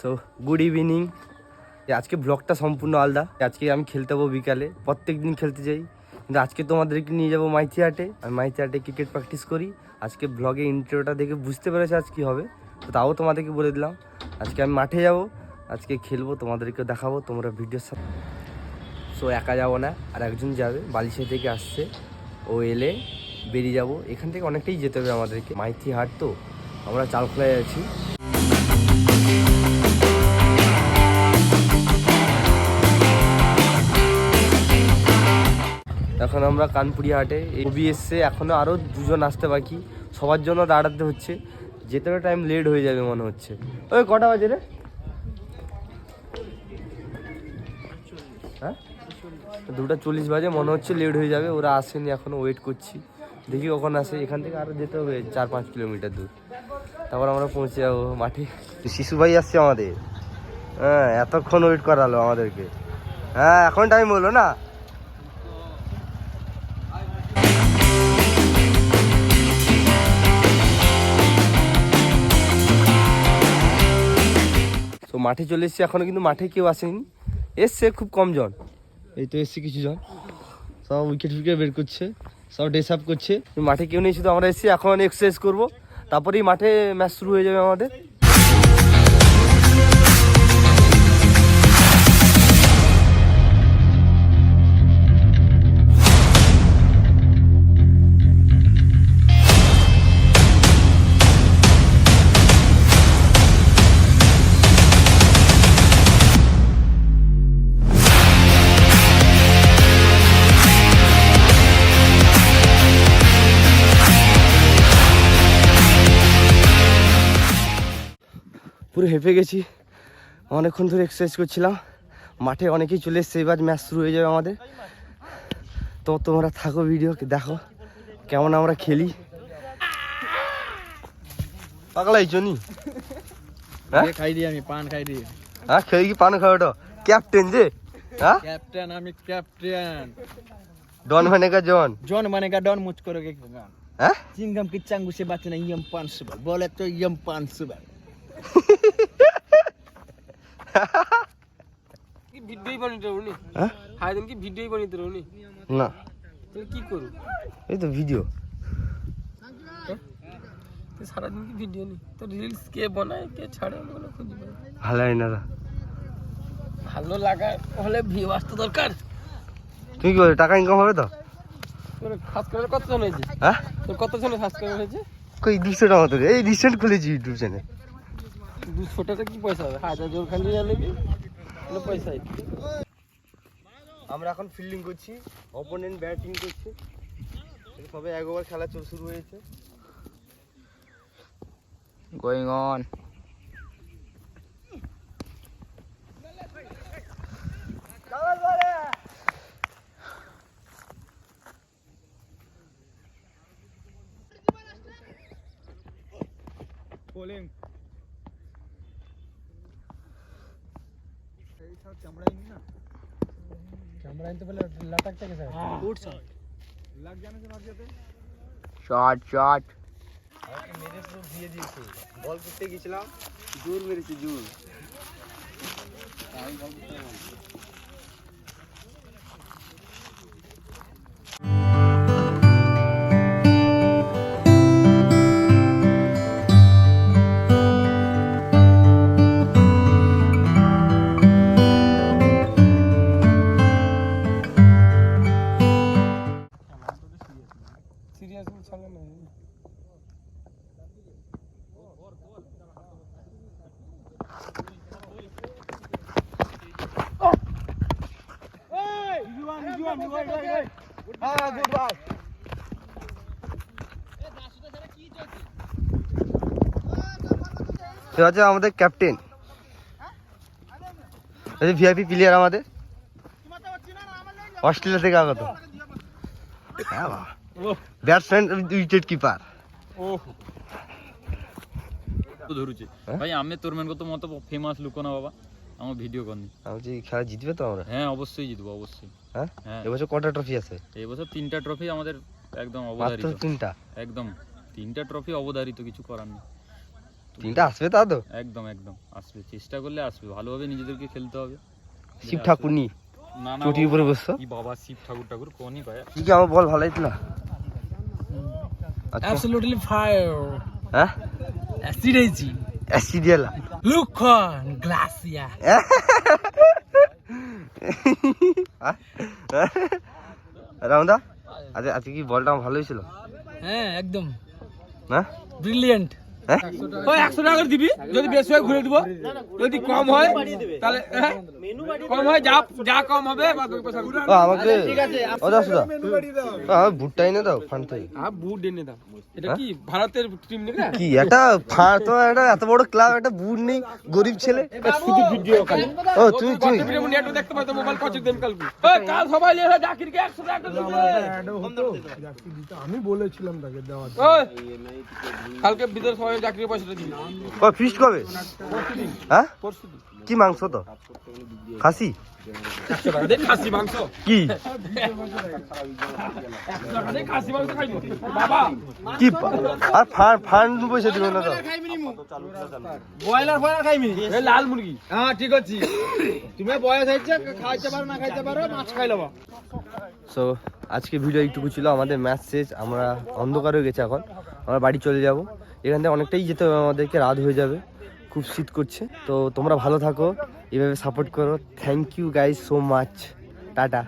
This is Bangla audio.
So good evening. আজকে ব্লগটা সম্পূর্ণ আলাদা। আজকে আমি খেলতে যাবো বিকালে, প্রত্যেক দিন খেলতে যাই, কিন্তু আজকে তোমাদেরকে নিয়ে যাবো মাইথিহাটে। আমি মাইথিহাটে ক্রিকেট প্র্যাকটিস করি। আজকে ব্লগে ইন্ট্রোটা দেখে বুঝতে পেরেছি আজ কী হবে, তো তাও তোমাদেরকে বলে দিলাম। আজকে আমি মাঠে যাব, আজকে খেলবো, তোমাদেরকে দেখাবো, তোমরা ভিডিওর সাথে। সো একা যাবো না, আর একজন যাবে, বালিশা থেকে আসছে, ও এলে বেরিয়ে যাব। এখান থেকে অনেকটাই যেতে হবে আমাদেরকে, মাইথিহাট তো, আমরা চালখোলায় আছি। এখন আমরা কানপুরি হাটে, কবি এসছে, এখনও আরও দুজন আসতে বাকি, সবার জন্য দাঁড়াতে হচ্ছে, যেতে টাইম লেট হয়ে যাবে মনে হচ্ছে। ওই কটা বাজে রে? হ্যাঁ 2:40 বাজে, মনে হচ্ছে লেট হয়ে যাবে। ওরা আসেনি এখনও, ওয়েট করছি, দেখি কখন আসে। এখান থেকে আরও যেতে হবে 4-5 কিলোমিটার দূর, তারপর আমরা পৌঁছে যাবো মাঠে। শিশু ভাই আসছে আমাদের, হ্যাঁ এতক্ষণ ওয়েট করালো আমাদেরকে। হ্যাঁ এখন টাইম হলো না। তো মাঠে চলে এসেছি, এখনো কিন্তু মাঠে কেউ আসেনি, এসছে খুব কম জন। এই তো এসছে কিছু জন, সব উইকেট ফিকেট বের করছে, সব ড্রেস আপ করছে। মাঠে কেউ নেই, শুধু আমরা এসেছি। এখন এক্সারসাইজ করবো, তারপরেই মাঠে ম্যাচ শুরু হয়ে যাবে আমাদের। পুরো হেঁপে গেছি, অনেকক্ষণ ধরে এক্সারসাইজ করছিলাম। মাঠে অনেকেই চলে এসছে, এবার ম্যাচ শুরু হয়ে যাবে আমাদের। তো তোমরা থাকো, ভিডিও দেখো কেমন আমরা খেলি। পাগলাই চনি, হ্যাঁ খাই দিই আমি, পান খাই দিই। হ্যাঁ খেয়ে কি পান খাওয়াটা? ক্যাপ্টেন যে, হ্যাঁ कैप्टन আমি कैप्टन, डॉन बने का जॉन, जॉन बनेगा डॉन, मुझ करोगे হ্যাঁ चिंगम की चांगू से बात नहीं, यम 500 बोले तो यम 500 কি ভিডিওই বানিয়ে রনি? হ্যাঁ হাই দিন কি ভিডিওই বানিয়ে রনি? না তাহলে কি করব? এই তো ভিডিও, তো সারা দিন কি ভিডিও নেই, তো রিলস কে বানায় কে ছাড়ে আমরা খুঁজে পাই। ভালো হয় না। ভালো লাগা হলে ভিউ আসতে দরকার। তুমি কি বলো, টাকা ইনকাম হবে তো? তোর সাবস্ক্রাইবার কতজন হয়েছে? হ্যাঁ তোর কতজনের সাবস্ক্রাইবার হয়েছে? কই 200 টাকা তো, এই রিসেন্ট খুলেছি ইউটিউব চ্যানেল। 200 টাকা কি পয়সা হবে? হাজার জোর খালি জানবি তাহলে পয়সা আইবে। আমরা এখন ফিল্ডিং করছি, অপোনেন্ট ব্যাটিং করছে, সবে এক ওভার খেলা শুরু হয়েছে। Going on. बोलिंग कैमरा इन तो पहले लटकता कैसा है? फुट शॉट लग जाने से भाग जाते। শট শট মেরে পুরো দিয়ে দিয়েছে। বল করতে গেছিলাম, জোর মেরেছে, জোর। सीरियस में चला नहीं। সে হচ্ছে আমাদের ক্যাপ্টেন, ভিআইপি প্লেয়ার আমাদের, অস্ট্রেলিয়া থেকে আগত। Batsman wicket keeper. ধরুছি ভাই, আমি তোর ম্যান কত মতো ফেমাস লুকো না বাবা, আমার ভিডিও করনি। আমি যে খেলা জিতবে তো আমরা? হ্যাঁ অবশ্যই জিতবো, অবশ্যই। হ্যাঁ হ্যাঁ এবছর কটা ট্রফি আছে? এবছর 3টা ট্রফি আমাদের একদম মাত্র অবধারিত। 3টা? একদম 3টা ট্রফি অবধারিত, কিছু করার নেই। তিনটা আসবে তা তো? একদম একদম আসবে, চেষ্টা করলে আসবে, ভালোভাবে নিজেদেরকে খেলতে হবে। শিব ঠাকুর নি না না চটির উপরে বসছো কি বাবা, শিব ঠাকুর কোনই পায়। কি কি আমার বল ভালো হয়েছিল? আচ্ছা অ্যাবসলিউটলি ফায়ার হ্যাঁ অ্যাসিড হয়েছি অ্যাসিডিয়ালা লুকন গ্লাসিয়া রামদা আচ্ছা আজকে কি বলটা আমার ভালো হয়েছিল? হ্যাঁ একদম হ্যাঁ ব্রিলিয়েন্ট হ্যাঁ ওই 100 টাকা করে দিবি, যদি বেশি হয় ঘুরে দিব, যদি কম হয় তাহলে কম হয়, যা যা কম হবে বাদ বাকি পয়সা ঘুরে। ও, আমাকে ও দাও সুদা আমার বুটটাই না দাও ফান থেকে। বুট এনে দাও, এটা কি ভারতের টিম নাকি না? কি একটা তো একটা এত বড় ক্লাব, একটা বুট নেই, গরিব ছেলে। শুধু ভিডিও কাল ও তুমি তুমি ভিডিও নেট দেখতে পাই তো মোবাইল পছন্দ দেন কাল ওই কাল সবাই লিয়ে জাকিরকে 100 টাকা দিবে। আমি বলেছিলাম তাকে দেওয়া ওই কালকে বিদের সবাই জাকিরের পয়সাটা দিবি। কবে ফিস্ট কবে? হ্যাঁ পরশুদিন কি মাংস তো? খাসি 100 টাকা দে খাসি মাংস, কি 100 টাকা দে খাসি মাংস খাইবো বাবা। কি আর ফান্ড পয়সা দিবে না তো? বয়লার ফয়লার খাইবি, এই লাল মুরগি। হ্যাঁ ঠিক আছে, তুমি বয়স হয়েছে খাইতে পারো না খাইতে পারো, মাছ খাই লবা। সো আজকে ভিডিও এইটুকু ছিল, আমাদের ম্যাচ শেষ, আমরা অন্ধকার হয়ে গেছে, এখন আমরা বাড়ি চলে যাব। এখান থেকে অনেকটাই যেতে হবে আমাদেরকে, রাত হয়ে যাবে, খুব শীত করছে। তো তোমরা ভালো থাকো, এভাবে সাপোর্ট করো। Thank you guys so much, tata.